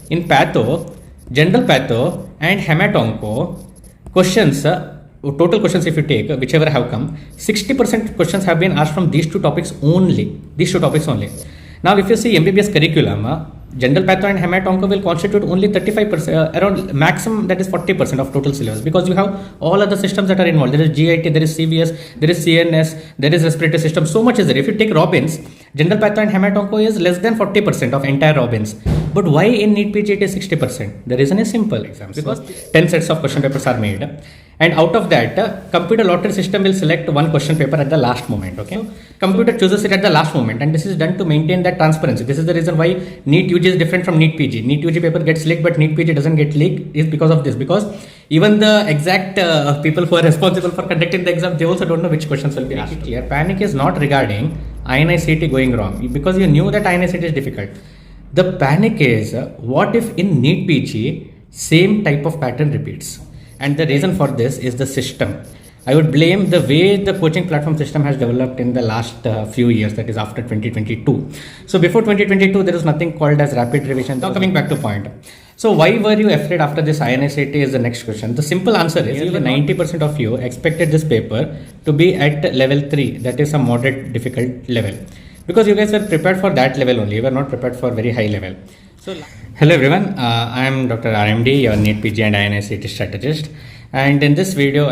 in patho, general patho and hematonco, questions, total questions if you take, whichever have come, 60% questions have been asked from these two topics only. Now, if you see MBBS curriculum, general patho and hematonco will constitute only 35%, around maximum that is 40% of total syllabus, because you have all other systems that are involved. There is GIT, there is CVS, there is CNS, there is respiratory system. So much is there. If you take Robbins, general patho and hematonco is less than 40% of entire Robbins. But why in NEET PG it is 60%? The reason is simple, because 10 sets of question papers are made. And out of that, computer lottery system will select one question paper at the last moment. Okay, so computer chooses it at the last moment, and this is done to maintain that transparency. This is the reason why NEET UG is different from NEET PG. NEET UG paper gets leaked, but NEET PG doesn't get leaked, is because of this. Because even the exact people who are responsible for conducting the exam, they also don't know which questions will be asked. Here, panic is not regarding INICET going wrong, because you knew that INICET is difficult. The panic is, what if in NEET PG same type of pattern repeats? And the reason for this is the system. I would blame the way the coaching platform system has developed in the last few years, that is after 2022. So before 2022, there was nothing called as rapid revision. Now coming back to point. So why were you afraid after this INICET is the next question. The simple answer is 90% of you expected this paper to be at level 3, that is a moderate difficult level. Because you guys were prepared for that level only, you were not prepared for very high level. So, hello everyone, I am Dr. RMD, your NEET PG and INICET strategist. And in this video,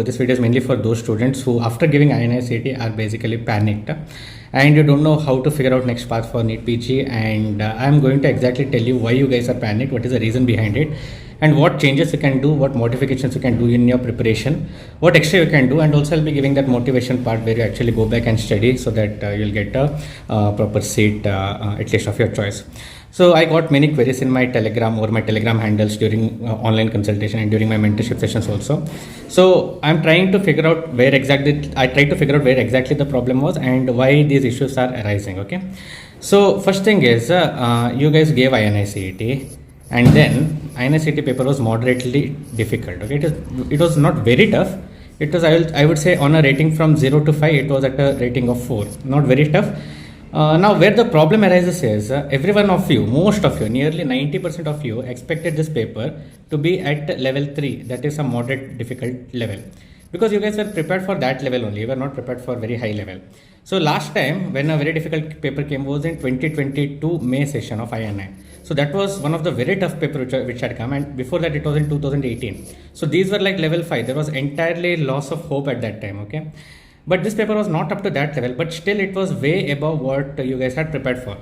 this video is mainly for those students who after giving INICET are basically panicked and you don't know how to figure out next path for NEET PG. And I am going to exactly tell you why you guys are panicked, what is the reason behind it, and what changes you can do, what modifications you can do in your preparation, what extra you can do, and also I'll be giving that motivation part where you actually go back and study so that you'll get a proper seat at least of your choice. So I got many queries in my Telegram or my Telegram handles during online consultation and during my mentorship sessions also. So I'm trying to figure out where exactly the problem was and why these issues are arising. Okay. So first thing is you guys gave INICET. And then INICET paper was moderately difficult. Okay, it was not very tough. It was, I would say, on a rating from 0 to 5, it was at a rating of 4. Not very tough. Now, where the problem arises is every one of you, most of you, nearly 90% of you expected this paper to be at level 3, that is a moderate difficult level. Because you guys were prepared for that level only, you were not prepared for very high level. So last time when a very difficult paper came was in 2022 May session of INI. So that was one of the very tough paper which had come, and before that it was in 2018. So these were like level 5. There was entirely loss of hope at that time. Okay. But this paper was not up to that level, but still it was way above what you guys had prepared for.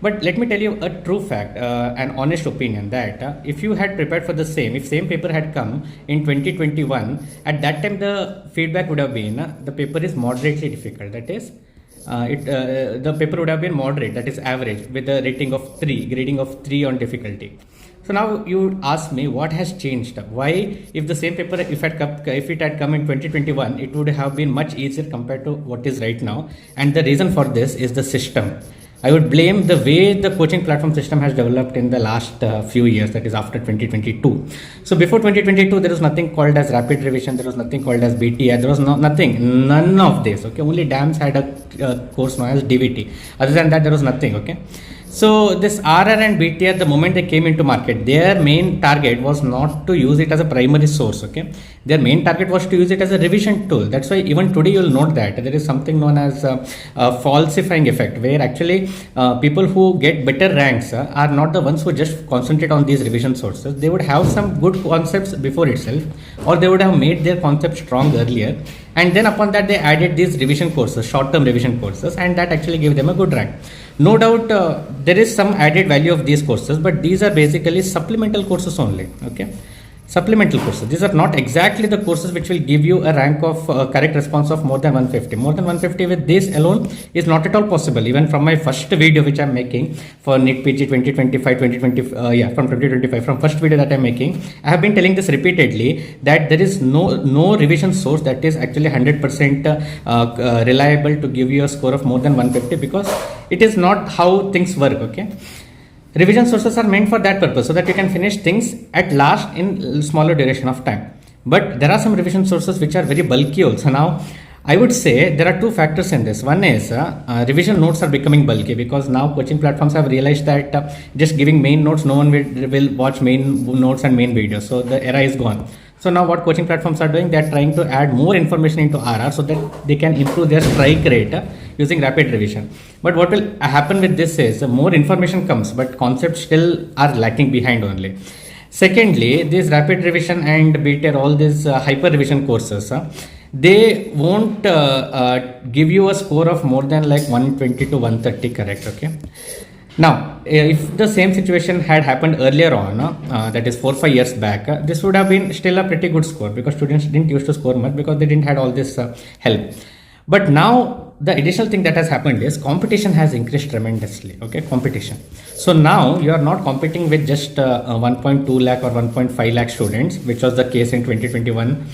But let me tell you a true fact, an honest opinion that if you had prepared for the same, if same paper had come in 2021, at that time the feedback would have been the paper is moderately difficult. That is, the paper would have been moderate, that is average, with a rating of 3, grading of 3 on difficulty. So now you ask me what has changed. Why, if the same paper, if it had come in 2021, it would have been much easier compared to what is right now. And the reason for this is the system. I would blame the way the coaching platform system has developed in the last few years, that is after 2022. So before 2022, there was nothing called as rapid revision, there was nothing called as BTI, there was nothing, none of this. Okay, only DAMS had a course known as DVT. Other than that, there was nothing. Okay. So this RR and BTR, the moment they came into market, their main target was not to use it as a primary source. Okay, their main target was to use it as a revision tool. That's why even today you'll note that there is something known as a falsifying effect, where actually people who get better ranks are not the ones who just concentrate on these revision sources. They would have some good concepts before itself, or they would have made their concept strong earlier, and then upon that they added these revision courses, short-term revision courses, and that actually gave them a good rank. No doubt there is some added value of these courses, but these are basically supplemental courses only. Okay, supplemental courses. These are not exactly the courses which will give you a rank of correct response of more than 150. More than 150 with this alone is not at all possible. Even from my first video which I'm making for NEET PG 2025, from 2025, from first video that I'm making, I have been telling this repeatedly that there is no revision source that is actually 100% reliable to give you a score of more than 150, because it is not how things work. Okay. Revision sources are meant for that purpose, so that you can finish things at last in smaller duration of time. But there are some revision sources which are very bulky also. Now, I would say there are two factors in this. One is revision notes are becoming bulky because now coaching platforms have realized that just giving main notes, no one will watch main notes and main videos. So the era is gone. So now what coaching platforms are doing, they are trying to add more information into RR so that they can improve their strike rate using rapid revision. But what will happen with this is more information comes, but concepts still are lacking behind only. Secondly, this rapid revision and BTER, all these hyper revision courses, they won't give you a score of more than like 120 to 130 correct. Okay. Now, if the same situation had happened earlier on, that is 4-5 years back, this would have been still a pretty good score because students didn't used to score much because they didn't had all this help. But now the additional thing that has happened is competition has increased tremendously. Okay, competition. So now you are not competing with just 1.2 lakh or 1.5 lakh students, which was the case in 2021.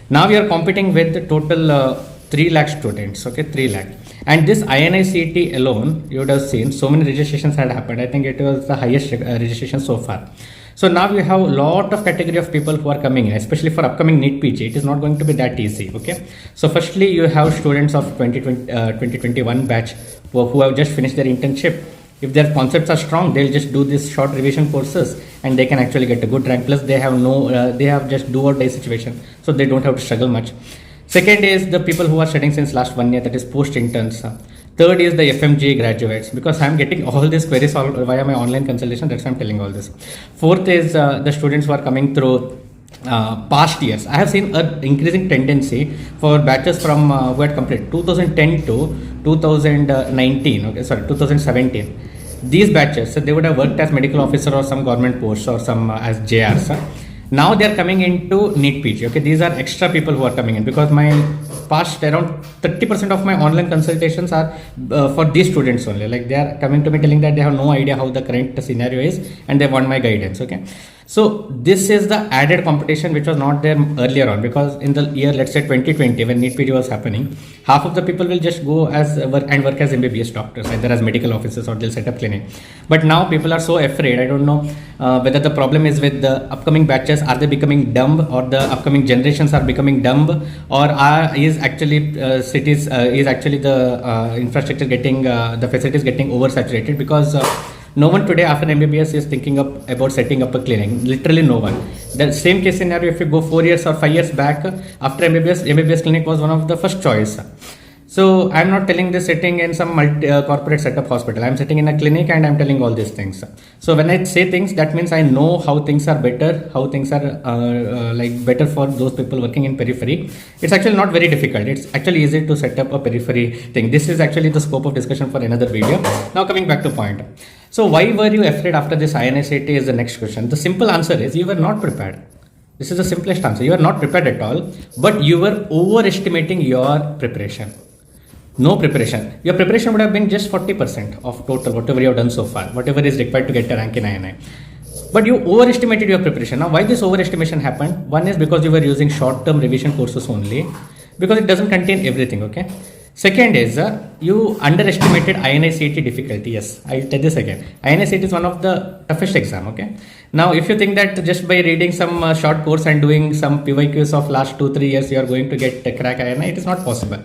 Now we are competing with total 3 lakh students. Okay, 3 lakh. And this INICET alone, you would have seen so many registrations had happened. I think it was the highest registration so far. So now we have a lot of category of people who are coming in, especially for upcoming NEET PG. It is not going to be that easy. Okay. So firstly, you have students of 2021 batch who have just finished their internship. If their concepts are strong, they'll just do this short revision courses and they can actually get a good rank. Plus they have they have just do or die situation. So they don't have to struggle much. Second is the people who are studying since last 1 year, that is post interns. Third is the FMG graduates, because I'm getting all these queries via my online consultation. That's why I'm telling all this. Fourth is the students who are coming through past years. I have seen an increasing tendency for batches from who had completed 2010 to 2019. Okay, sorry, 2017. These batches, so they would have worked as medical officer or some government posts or some as JRs. Now they are coming into NEET PG. Okay, these are extra people who are coming in because my past around 30% of my online consultations are for these students only. Like they are coming to me telling that they have no idea how the current scenario is and they want my guidance. Okay, so this is the added competition which was not there earlier on, because in the year, let's say 2020, when NEET PG was happening, half of the people will just go as work as MBBS doctors, either as medical officers or they'll set up clinic. But now people are so afraid. I don't know whether the problem is with the upcoming batches. Are they becoming dumb, or the upcoming generations are becoming dumb, or is actually cities is actually the infrastructure getting the facilities getting oversaturated? Because no one today after MBBS is thinking about setting up a clinic. Literally no one. The same case scenario, if you go 4 years or 5 years back, after MBBS clinic was one of the first choice. So I'm not telling this sitting in some corporate setup hospital. I'm sitting in a clinic and I'm telling all these things. So when I say things, that means I know how things are better, how things are like better for those people working in periphery. It's actually not very difficult. It's actually easy to set up a periphery thing. This is actually the scope of discussion for another video. Now coming back to point. So why were you afraid after this INICET is the next question. The simple answer is you were not prepared. This is the simplest answer. You are not prepared at all, but you were overestimating your preparation. No preparation. Your preparation would have been just 40% of total, whatever you have done so far, whatever is required to get a rank in INI. But you overestimated your preparation. Now, why this overestimation happened? One is because you were using short-term revision courses only, because it doesn't contain everything, okay? Second is you underestimated INICET difficulty. Yes, I'll tell this again. INICET is one of the toughest exam, okay? Now, if you think that just by reading some short course and doing some PYQs of last 2-3 years, you are going to get crack INI, it is not possible.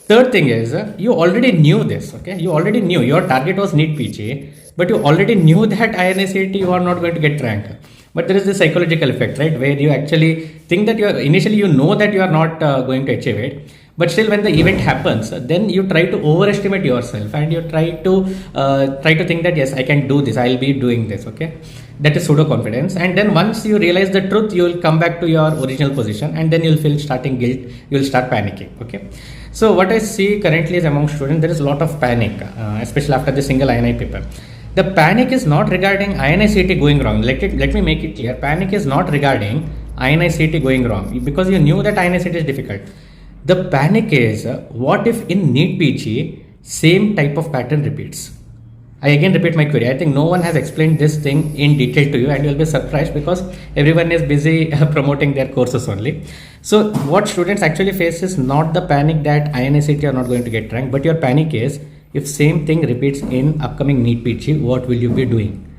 Third thing is you already knew this, okay? You already knew your target was NEET PG, but you already knew that INICET you are not going to get rank. But there is this psychological effect, right? Where you actually think that initially you know that you are not going to achieve it. But still, when the event happens, then you try to overestimate yourself and you try to think that yes, I can do this, I'll be doing this, okay? That is pseudo confidence. And then once you realize the truth, you will come back to your original position and then you'll feel starting guilt, you'll start panicking, okay? So what I see currently is among students, there is a lot of panic, especially after the single INI paper. The panic is not regarding INICET going wrong. Let me make it clear. Panic is not regarding INICET going wrong, because you knew that INICET is difficult. The panic is what if in NEET PG same type of pattern repeats? I again repeat my query. I think no one has explained this thing in detail to you, and you'll be surprised because everyone is busy promoting their courses only. So what students actually face is not the panic that INICET are not going to get ranked, but your panic is if same thing repeats in upcoming NEET PG, what will you be doing?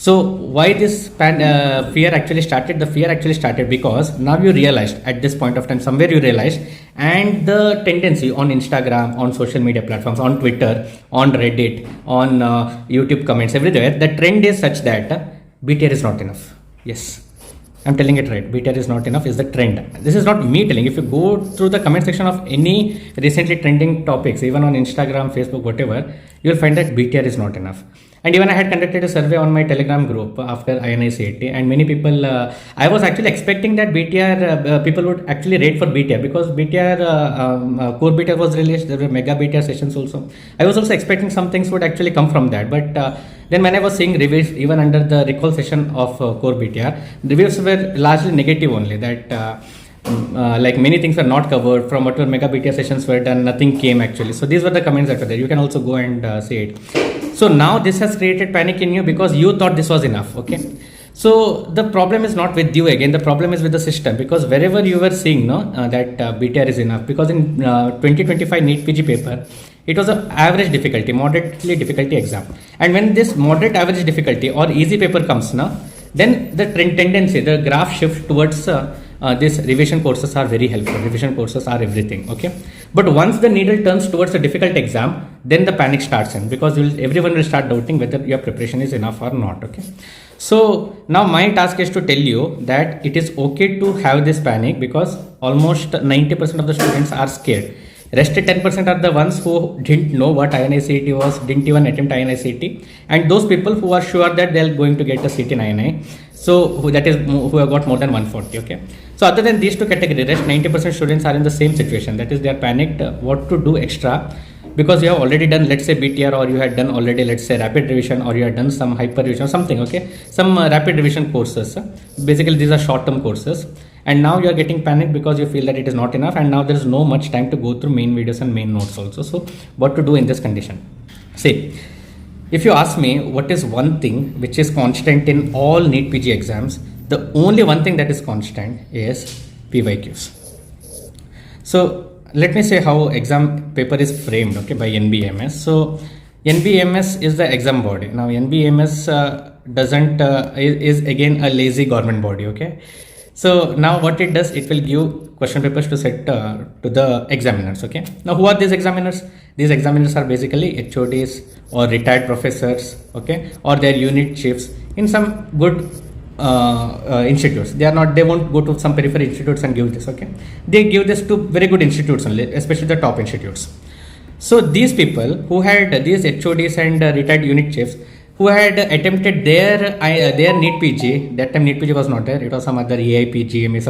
So why this fear actually started? The fear actually started because now you realized at this point of time, somewhere you realized, and the tendency on Instagram, on social media platforms, on Twitter, on Reddit, on YouTube comments, everywhere, the trend is such that BTR is not enough. Yes, I'm telling it right. BTR is not enough is the trend. This is not me telling. If you go through the comment section of any recently trending topics, even on Instagram, Facebook, whatever, you'll find that BTR is not enough. And even I had conducted a survey on my Telegram group after inicet, and many people, I was actually expecting that BTR, people would actually rate for BTR, because BTR, core BTR was released, there were mega BTR sessions also. I was also expecting some things would actually come from that, but then when I was seeing reviews, even under the recall session of core BTR, reviews were largely negative only, that like many things were not covered, from whatever mega BTR sessions were done, nothing came actually. So these were the comments that were there. You can also go and see it. So now this has created panic in you because you thought this was enough. Okay. So the problem is not with you again, the problem is with the system, because wherever you were seeing that BTR is enough, because in 2025 NEET PG paper, it was an average difficulty, moderately difficulty exam. And when this moderate average difficulty or easy paper comes now, then the trend tendency, the graph shift towards these revision courses are very helpful. Revision courses are everything. Okay. But once the needle turns towards a difficult exam, then the panic starts in, because everyone will start doubting whether your preparation is enough or not. Okay. So now my task is to tell you that it is okay to have this panic, because almost 90% of the students are scared. Rest 10% are the ones who didn't know what INICET was, didn't even attempt INICET, and those people who are sure that they are going to get a seat in INI. So who have got more than 140. Okay. So other than these two categories, rest 90% students are in the same situation. That is, they are panicked what to do extra, because you have already done, let's say BTR, or you had done already, let's say rapid revision, or you had done some hyper revision or something. Okay. Some rapid revision courses. Basically these are short-term courses. And now you are getting panicked because you feel that it is not enough, and now there is no much time to go through main videos and main notes also. So what to do in this condition? See, if you ask me what is one thing which is constant in all NEET PG exams, the only one thing that is constant is PYQs. So let me say how exam paper is framed, okay, by NBMS. So NBMS is the exam body. Now NBMS is again a lazy government body. Okay. So now what it does, it will give question papers to set to the examiners. Okay. Now who are these examiners? These examiners are basically HODs or retired professors. Okay. Or their unit chiefs in some good institutes. They won't go to some peripheral institutes and give this. Okay. They give this to very good institutes only, especially the top institutes. So these people who had these HODs and retired unit chiefs, who had attempted their NEET PG, that time NEET PG was not there, it was some other AIP, GMA,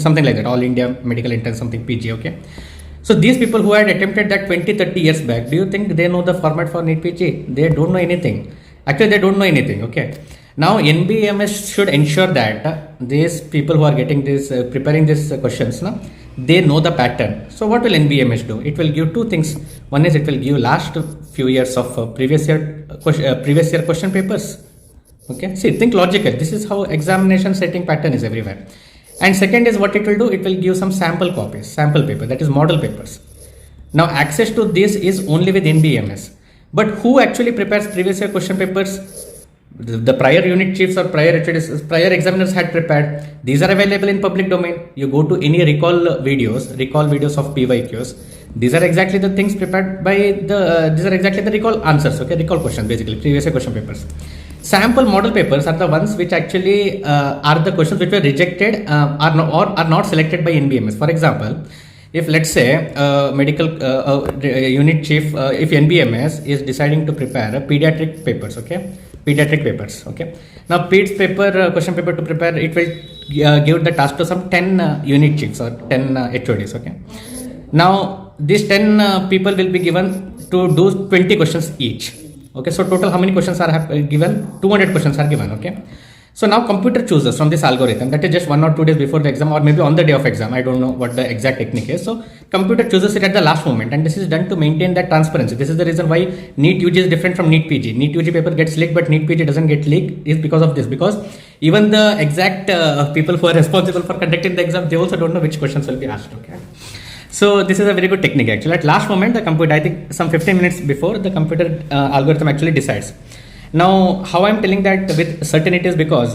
something like that, All India Medical Entrance something PG. Okay. So these people who had attempted that 20-30 years back, do you think they know the format for NEET PG? They don't know anything. Actually, they don't know anything. Okay. Now NBMS should ensure that these people who are getting this, preparing these questions, they know the pattern. So what will NBMS do? It will give two things. One is it will give last few years of previous year question papers. Okay. See, think logical. This is how examination setting pattern is everywhere. And second is what it will do. It will give some sample copies, sample paper, that is model papers. Now access to this is only with NBMS. But who actually prepares previous year question papers? The prior unit chiefs or prior examiners had prepared. These are available in public domain. You go to any recall videos of PYQs. These are exactly the things prepared by these are exactly the recall answers. Okay, recall questions, basically previous year question papers. Sample model papers are the ones which actually are the questions which were rejected are not selected by NBMS. For example, if let's say medical unit chief, if NBMS is deciding to prepare pediatric papers, okay, pediatric papers, okay. Now PEDS paper, question paper to prepare, it will give the task to some 10 unit chiefs or 10 HODs, okay. Now these 10 people will be given to do 20 questions each, okay. So total how many questions are given? 200 questions are given, okay. So now computer chooses from this algorithm, that is just 1 or 2 days before the exam, or maybe on the day of exam. I don't know what the exact technique is. So computer chooses it at the last moment, and this is done to maintain that transparency. This is the reason why NEET UG is different from NEET PG. NEET UG paper gets leaked, but NEET PG doesn't get leaked, is because of this. Because even the exact people who are responsible for conducting the exam, they also don't know which questions will be asked. Okay. So this is a very good technique actually. At last moment, the computer, I think some 15 minutes before, the computer algorithm actually decides. Now, how I'm telling that with certainty is because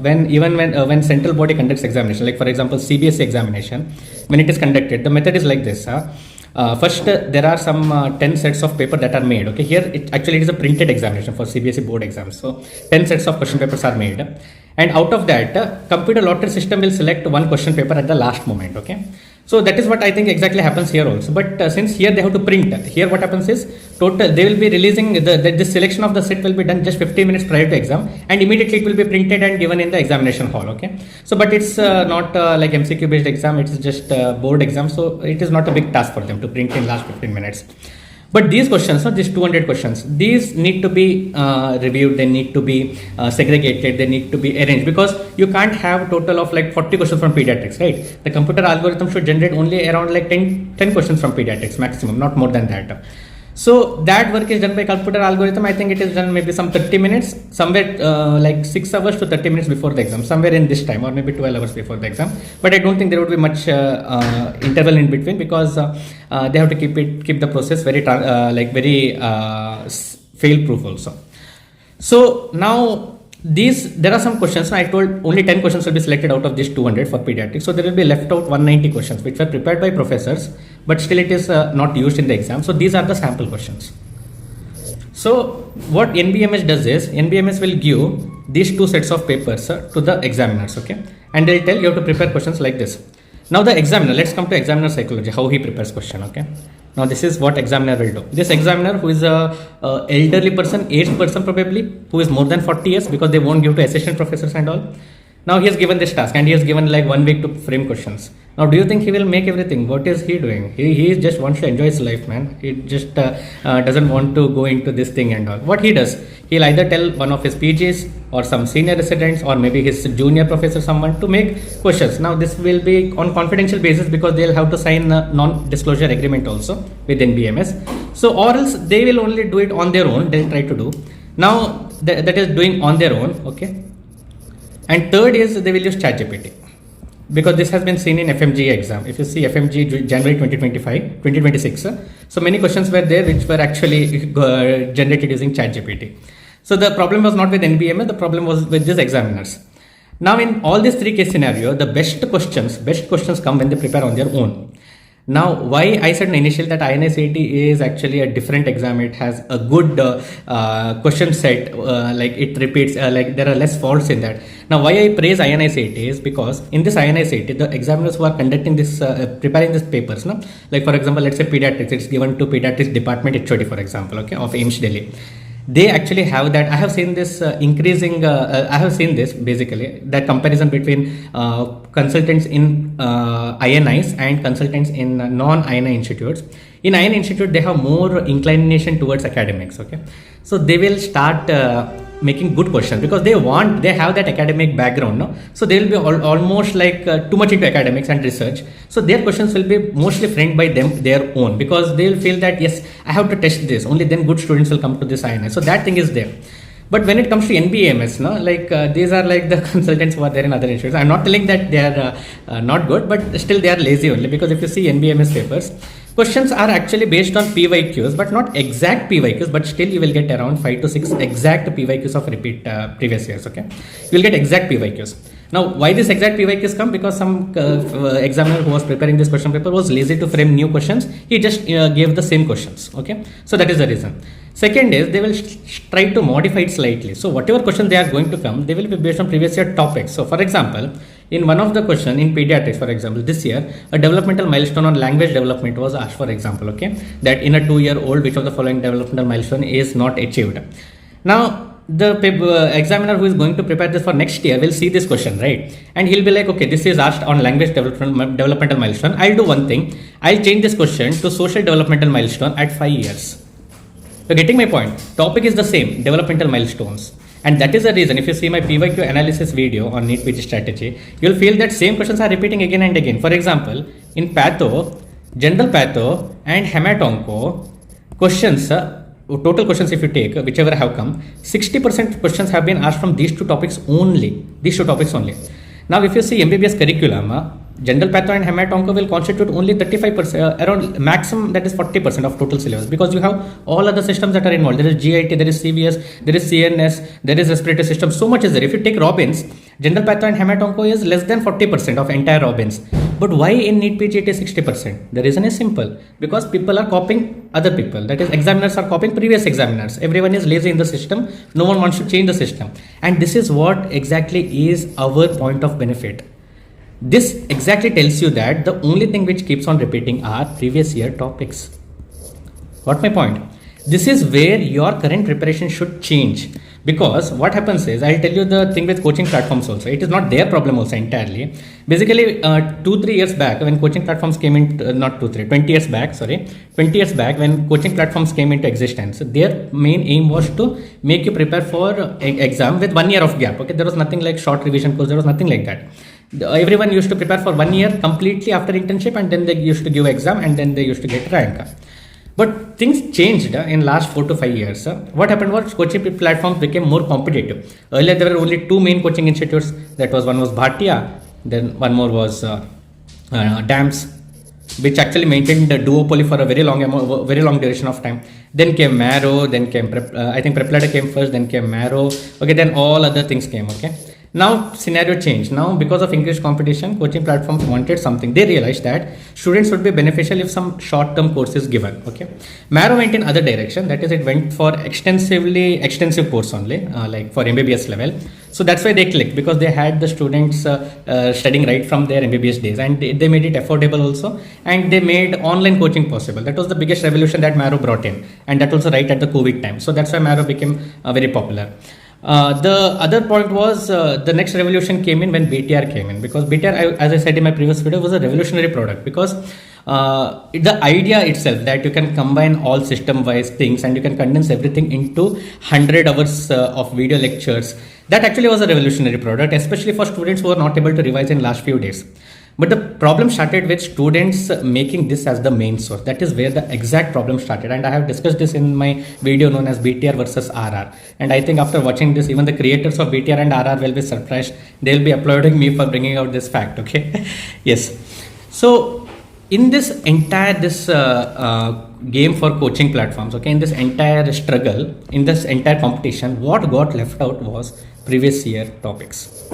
when central body conducts examination, like for example CBSE examination, when it is conducted, the method is like this. First, there are some 10 sets of paper that are made. Okay, here it is a printed examination for CBSE board exams. So 10 sets of question papers are made, and out of that, computer lottery system will select one question paper at the last moment. Okay. So that is what I think exactly happens here also. But since here they have to print, here what happens is they will be releasing the selection of the set will be done just 15 minutes prior to exam, and immediately it will be printed and given in the examination hall. Okay. So but it's not like MCQ based exam, it's just board exam. So it is not a big task for them to print in last 15 minutes. But these questions, these 200 questions, these need to be reviewed, they need to be segregated, they need to be arranged, because you can't have total of like 40 questions from pediatrics, right? The computer algorithm should generate only around like 10 questions from pediatrics maximum, not more than that. So that work is done by computer algorithm. I think it is done maybe some 30 minutes, somewhere like 6 hours to 30 minutes before the exam, somewhere in this time, or maybe 12 hours before the exam. But I don't think there would be much interval in between, because they have to keep the process very fail proof also. So now there are some questions. I told only 10 questions will be selected out of these 200 for pediatrics. So there will be left out 190 questions which were prepared by professors, but still it is not used in the exam. So these are the sample questions. So what NBMS does is, NBMS will give these two sets of papers to the examiners, okay, and they'll tell you have to prepare questions like this. Now the examiner, let's come to examiner psychology, how he prepares question, okay. Now this is what examiner will do. This examiner, who is a elderly person, aged person probably, who is more than 40 years, because they won't give to assistant professors and all. Now he has given this task, and he has given like 1 week to frame questions. Now do you think he will make everything? What is he doing? He just wants to enjoy his life, man. He just doesn't want to go into this thing and all. What he does, he'll either tell one of his PGs or some senior residents or maybe his junior professor, someone, to make questions. Now this will be on confidential basis, because they'll have to sign a non-disclosure agreement also with NBMS. So or else they will only do it on their own. They'll try to do. Now that is doing on their own, okay. And third is they will use ChatGPT, because this has been seen in FMG exam. If you see FMG January 2026, so many questions were there which were actually generated using ChatGPT. So the problem was not with NBMS, the problem was with these examiners. Now in all these three case scenario, the best questions come when they prepare on their own. Now, why I said initially that INICET is actually a different exam. It has a good question set, like it repeats, like there are less faults in that. Now, why I praise INICET is because in this INICET, the examiners who are conducting this, preparing these papers, no? Like for example, let's say pediatrics, it's given to pediatrics department HOD, for example, okay, of AIIMS Delhi. They actually have that. I have seen this I have seen this basically, that comparison between consultants in INIs and consultants in non-INI institutes. In INI institute, they have more inclination towards academics, okay. So they will start making good questions, because they have that academic background, no? So they will be almost like too much into academics and research. So their questions will be mostly framed by them, their own, because they will feel that yes, I have to test this, only then good students will come to this INI. So that thing is there. But when it comes to NBMS, no, like these are like the consultants who are there in other institutes. I'm not telling that they are not good, but still they are lazy only, because if you see NBMS papers, questions are actually based on PYQs, but not exact PYQs, but still you will get around 5 to 6 exact PYQs of repeat previous years, okay. You will get exact PYQs. Now, why this exact PYQs come? Because some examiner who was preparing this question paper was lazy to frame new questions. He just gave the same questions, okay. So that is the reason. Second is they will try to modify it slightly. So whatever question they are going to come, they will be based on previous year topics. So for example, in one of the question in pediatrics, for example, this year, a developmental milestone on language development was asked, for example, okay, that in a 2-year-old, which of the following developmental milestone is not achieved. Now, the examiner who is going to prepare this for next year will see this question, right? And he'll be like, okay, this is asked on language developmental milestone. I'll do one thing. I'll change this question to social developmental milestone at 5 years. You're getting my point. Topic is the same, developmental milestones. And that is the reason, if you see my PYQ analysis video on NEET PG strategy, you'll feel that same questions are repeating again and again. For example, in patho, general patho and hematonco, questions, total questions if you take, whichever have come, 60% questions have been asked from these two topics only. Now, if you see MBBS curriculum, general patho and hemat-onco will constitute only 35%, around maximum that is 40% of total syllabus, because you have all other systems that are involved. There is GIT, there is CVS, there is CNS, there is respiratory system. So much is there. If you take Robbins, general patho and hemat-onco is less than 40% of entire Robbins. But why in NEET PG it is 60%? The reason is simple, because people are copying other people. That is, examiners are copying previous examiners. Everyone is lazy in the system. No one wants to change the system. And this is what exactly is our point of benefit. This exactly tells you that the only thing which keeps on repeating are previous year topics. What my point? This is where your current preparation should change, because what happens is, I'll tell you the thing with coaching platforms also. It is not their problem also entirely. Basically, 2-3 years back when coaching platforms came into, 20 years back when coaching platforms came into existence, their main aim was to make you prepare for exam with 1 year of gap. Okay, there was nothing like short revision course, there was nothing like that. Everyone used to prepare for 1 year completely after internship, and then they used to give exam, and then they used to get rank. But things changed in last 4 to 5 years. What happened was coaching platforms became more competitive. Earlier there were only 2 main coaching institutes. That was, one was Bhatia, then one more was DAMS, which actually maintained the duopoly for a very long duration of time. Then came Marrow, then came I think Prepladder came first, then came Marrow. Okay, then all other things came. Okay. Now scenario changed. Now because of increased competition, coaching platforms wanted something. They realized that students would be beneficial if some short-term course is given. Okay, Marrow went in other direction. That is, it went for extensive course only, like for MBBS level. So that's why they clicked, because they had the students studying right from their MBBS days, and they made it affordable also, and they made online coaching possible. That was the biggest revolution that Marrow brought in, and that also right at the COVID time. So that's why Marrow became very popular. The other point was the next revolution came in when BTR came in, because BTR, as I said in my previous video, was a revolutionary product, because the idea itself that you can combine all system-wise things and you can condense everything into 100 hours of video lectures, that actually was a revolutionary product, especially for students who are not able to revise in last few days. But the problem started with students making this as the main source. That is where the exact problem started. And I have discussed this in my video known as BTR versus RR. And I think after watching this, even the creators of BTR and RR will be surprised. They'll be applauding me for bringing out this fact. Okay. Yes. So in this entire game for coaching platforms, okay, in this entire struggle, in this entire competition, what got left out was previous year topics.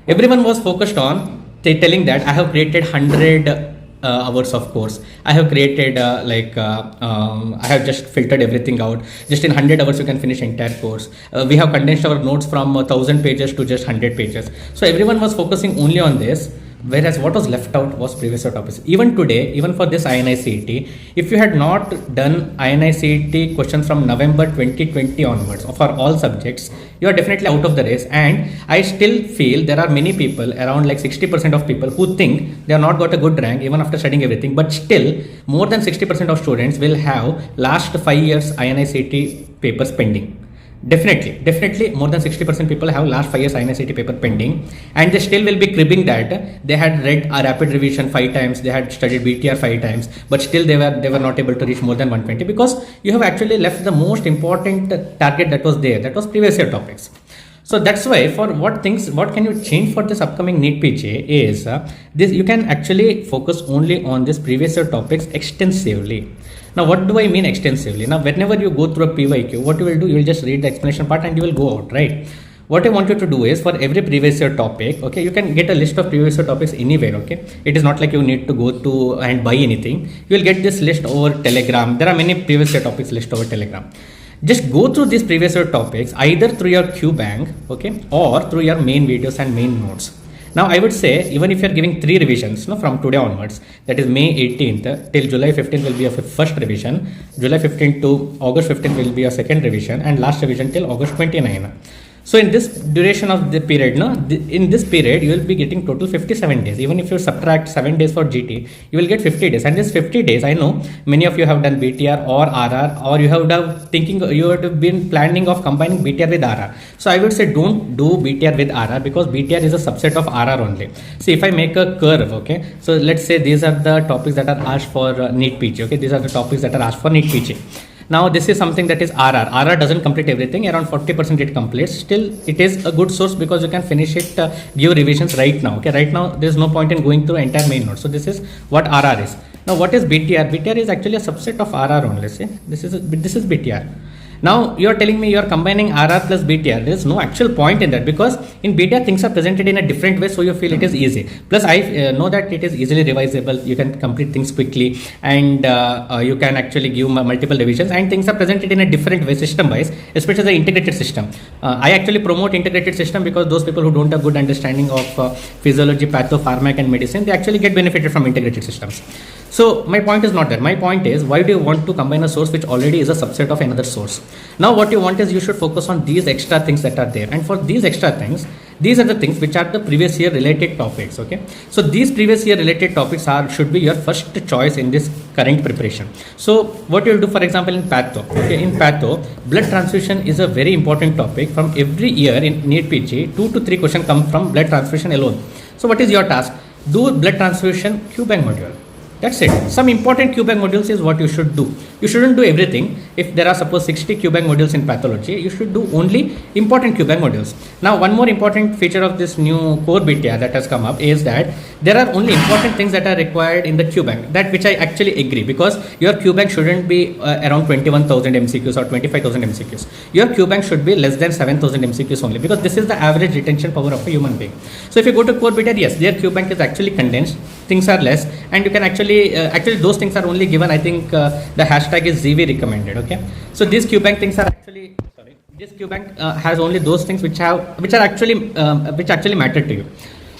Everyone was focused on telling that I have created 100 hours of course. I have created I have just filtered everything out. Just in 100 hours you can finish entire course. We have condensed our notes from 1000 pages to just 100 pages. So everyone was focusing only on this, whereas what was left out was previous year topics. Even today, even for this INICET, if you had not done INICET questions from November 2020 onwards for all subjects, you are definitely out of the race. And I still feel there are many people, around like 60% of people, who think they have not got a good rank even after studying everything, but still more than 60% of students will have last 5 years INICET papers pending. Definitely more than 60% people have last 5 years INICET paper pending, and they still will be cribbing that they had read a rapid revision 5 times, they had studied BTR 5 times, but still they were not able to reach more than 120, because you have actually left the most important target that was there, that was previous year topics. So that's why, for what can you change for this upcoming NEET PG is this: you can actually focus only on this previous year topics extensively. Now, what do I mean extensively? Now, whenever you go through a PYQ, what you will do, you will just read the explanation part and you will go out, right? What I want you to do is, for every previous year topic, okay, you can get a list of previous year topics anywhere, okay? It is not like you need to go to and buy anything. You will get this list over Telegram. There are many previous year topics list over Telegram. Just go through these previous year topics either through your Q bank, okay, or through your main videos and main notes. Now, I would say, even if you are giving 3 revisions from today onwards, that is May 18th till July 15th will be your first revision, July 15th to August 15th will be your second revision, and last revision till August 29th. So in this duration of the period, in this period, you will be getting total 57 days. Even if you subtract 7 days for GT, you will get 50 days. And this 50 days, I know many of you have done BTR or RR, or you have been planning of combining BTR with RR. So I would say, don't do BTR with RR, because BTR is a subset of RR only. See, if I make a curve, okay, so let's say these are the topics that are asked for NEET PG, okay, these are the topics that are asked for NEET PG. Now this is something that is RR. RR doesn't complete everything, around 40% it completes. Still it is a good source because you can finish it, give revisions right now. Okay, right now there is no point in going through entire main note. So this is what RR is. Now what is BTR? BTR is actually a subset of RR only. See, this is BTR. Now you are telling me you are combining RR plus BTR. There is no actual point in that, because in BTR things are presented in a different way, so you feel it is easy. Plus I know that it is easily revisable. You can complete things quickly, and you can actually give multiple revisions, and things are presented in a different way, system wise, especially the integrated system. I actually promote integrated system because those people who don't have good understanding of physiology, patho, pharmac and medicine, they actually get benefited from integrated systems. So my point is not that. My point is, why do you want to combine a source which already is a subset of another source? Now what you want is, you should focus on these extra things that are there, and for these extra things, these are the things which are the previous year related topics. Okay, so these previous year related topics should be your first choice in this current preparation. So what you will do, for example, in patho, okay, in patho, blood transfusion is a very important topic. From every year in NEET PG, 2 to 3 questions come from blood transfusion alone. So what is your task? Do blood transfusion QBank module. That's it. Some important QBank modules is what you should do. You shouldn't do everything. If there are suppose 60 QBank modules in pathology, you should do only important QBank modules. Now one more important feature of this new core BTR that has come up is that there are only important things that are required in the QBank, that which I actually agree, because your QBank shouldn't be around 21,000 MCQs or 25,000 MCQs. Your QBank should be less than 7,000 MCQs only, because this is the average retention power of a human being. So if you go to core BTR, yes, their QBank is actually condensed, things are less, and you can actually those things are only given. I think the hashtag is ZV recommended. Okay, so these QBank things are actually, sorry, this QBank has only those things which actually matter to you.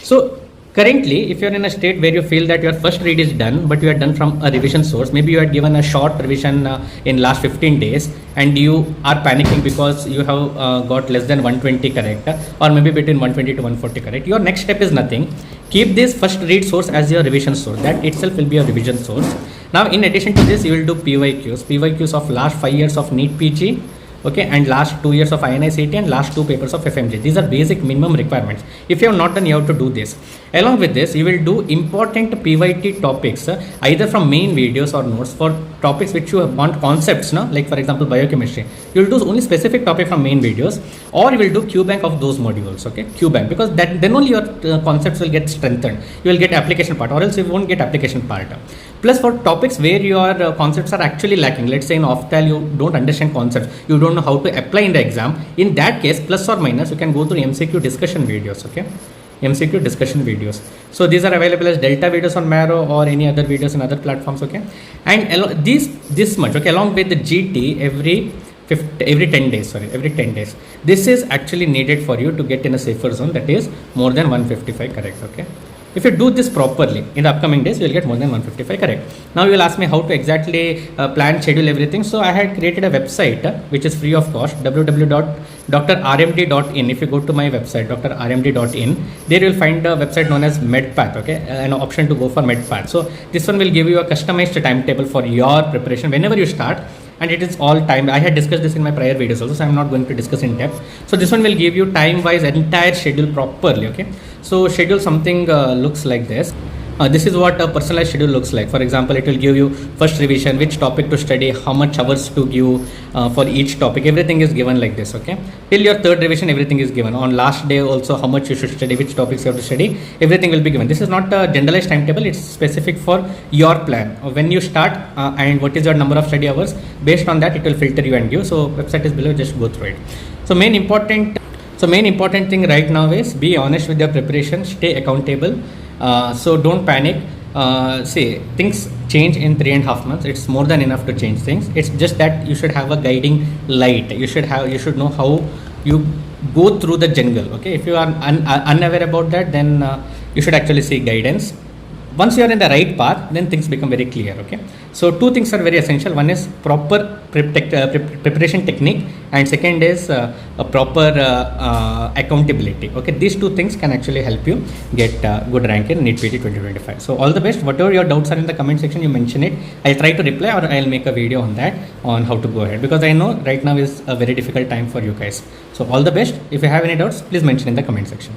So currently, if you are in a state where you feel that your first read is done, but you are done from a revision source, maybe you had given a short revision in last 15 days, and you are panicking because you have got less than 120 correct, or maybe between 120 to 140 correct. Your next step is nothing. Keep this first read source as your revision source. That itself will be a revision source. Now, in addition to this, you will do PYQs of last 5 years of NEET PG. Okay, and last 2 years of INICET and last 2 papers of FMG. These are basic minimum requirements. If you have not done, you have to do this. Along with this, you will do important PYT topics, either from main videos or notes for topics which you want concepts, no? Like for example, biochemistry. You will do only specific topic from main videos, or you will do QBank of those modules. Okay, QBank, because then only your concepts will get strengthened. You will get application part, or else you won't get application part. Plus, for topics where your concepts are actually lacking, let's say in ophthalm you don't understand concepts, you don't know how to apply in the exam, in that case, plus or minus, you can go through MCQ discussion videos. Okay, MCQ discussion videos. So these are available as delta videos on Marrow or any other videos in other platforms. Okay, and this much. Okay, along with the GT every 10 days. This is actually needed for you to get in a safer zone, that is more than 155 correct. Okay, if you do this properly in the upcoming days, you will get more than 155 correct. Now you will ask me how to exactly plan, schedule everything. So I had created a website which is free of cost, www.drrmd.in. If you go to my website, drrmd.in, there you will find a website known as MedPath. Okay, an option to go for MedPath. So this one will give you a customized timetable for your preparation whenever you start. And it is all time. I had discussed this in my prior videos also, so I'm not going to discuss in depth. So this one will give you time wise entire schedule properly. Okay, so schedule something looks like this. This is what a personalized schedule looks like. For example, it will give you first revision, which topic to study, how much hours to give for each topic. Everything is given like this. Okay, till your third revision, everything is given. On last day also, how much you should study, which topics you have to study, everything will be given. This is not a generalized timetable. It's specific for your plan when you start and what is your number of study hours. Based on that, it will filter you and give. So website is below. Just go through it. So main important thing right now is be honest with your preparation. Stay accountable. So don't panic. See, things change in 3.5 months. It's more than enough to change things. It's just that you should have a guiding light. You should know how you go through the jungle. Okay, if you are unaware about that, then you should actually seek guidance. Once you are in the right path, then things become very clear. Okay, so 2 things are very essential. One is proper preparation technique, and second is a proper accountability. Okay, these 2 things can actually help you get good rank in NEET PG 2025. So all the best. Whatever your doubts are in the comment section, you mention it. I'll try to reply, or I'll make a video on that, on how to go ahead, because I know right now is a very difficult time for you guys. So all the best. If you have any doubts, please mention in the comment section.